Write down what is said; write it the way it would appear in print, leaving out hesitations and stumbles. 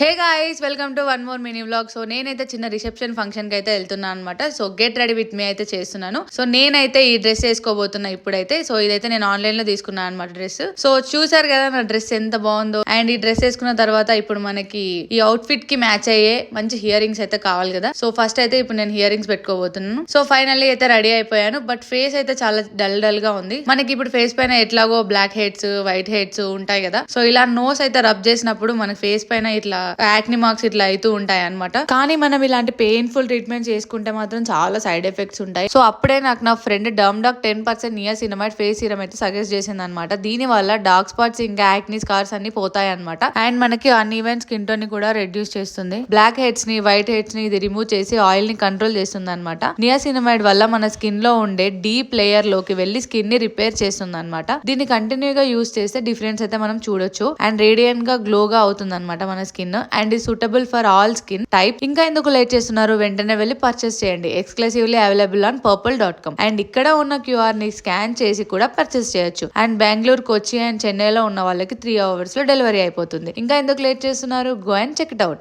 Hey guys, welcome to one more mini vlog. So నేనైతే చిన్న reception function కి అయితే వెళ్తున్నాను అనమాట. So get ready with me అయితే చేస్తున్నాను. సో నేనైతే ఈ డ్రెస్ వేసుకోబోతున్నా ఇప్పుడైతే. సో ఇదైతే నేను ఆన్లైన్ లో తీసుకున్నాను అనమాట డ్రెస్. సో చూసారు కదా నా డ్రెస్ ఎంత బాగుందో. అండ్ ఈ డ్రెస్ వేసుకున్న తర్వాత ఇప్పుడు మనకి ఈ అవుట్ ఫిట్ కి మ్యాచ్ అయ్యే మంచి హియర్ రింగ్స్ అయితే కావాలి కదా. సో ఫస్ట్ అయితే ఇప్పుడు నేను హియర్ రింగ్స్ పెట్టుకోబోతున్నాను. సో ఫైనల్లీ అయితే రెడీ అయిపోయాను. బట్ ఫేస్ అయితే చాలా డల్ గా ఉంది. మనకి ఇప్పుడు ఫేస్ పైన ఎట్లాగో బ్లాక్ హెడ్స్, వైట్ హెడ్స్ ఉంటాయి కదా. సో ఇలా నోస్ అయితే రబ్ చేసినప్పుడు మన ఫేస్ పైన ఇట్లా యాక్ని మార్క్స్ ఇట్లా అవుతూ ఉంటాయి అనమాట. కానీ మనం ఇలాంటి పెయిన్ఫుల్ ట్రీట్మెంట్ చేసుకుంటే మాత్రం చాలా సైడ్ ఎఫెక్ట్స్ ఉంటాయి. సో అప్పుడే నాకు నా ఫ్రెండ్ డర్మ్డాక్ 10% నియాసినమైడ్ ఫేస్ సీరం అయితే సజెస్ట్ చేసింది అనమాట. దీని వల్ల డార్క్ స్పాట్స్ ఇంకా యాక్ని స్కార్స్ అన్ని పోతాయి అనమాట. అండ్ మనకి అన్ఈవెన్ స్కిన్ టోన్ ని కూడా రెడ్యూస్ చేస్తుంది. బ్లాక్ హెడ్స్ ని, వైట్ హెడ్స్ ని ఇది రిమూవ్ చేసి ఆయిల్ ని కంట్రోల్ చేస్తుంది అనమాట. నియాసినమైడ్ వల్ల మన స్కిన్ లో ఉండే డీప్ లేయర్ లోకి వెళ్లి స్కిన్ ని రిపేర్ చేస్తుంది అనమాట. దీన్ని కంటిన్యూగా యూస్ చేస్తే డిఫరెన్స్ అయితే మనం చూడొచ్చు. అండ్ రేడియంట్ గా గ్లోగా అవుతుంది అనమాట మన స్కిన్. అండ్ ఈ suitable for all skin type. ఇంకా ఎందుకు లేట్ చేస్తున్నారు, వెంటనే వెళ్ళి పర్చేస్ చేయండి. Exclusively available on purple.com. And ఇక్కడ ఉన్న QR ని స్కాన్ చేసి కూడా పర్చేస్ చేయొచ్చు. అండ్ బెంగళూరు, కొచ్చి అండ్ చెన్నైలో ఉన్న వాళ్ళకి 3 hours లో డెలివరీ అయిపోతుంది. ఇంకా ఎందుకు లేట్ చేస్తున్నారు, go and check it out.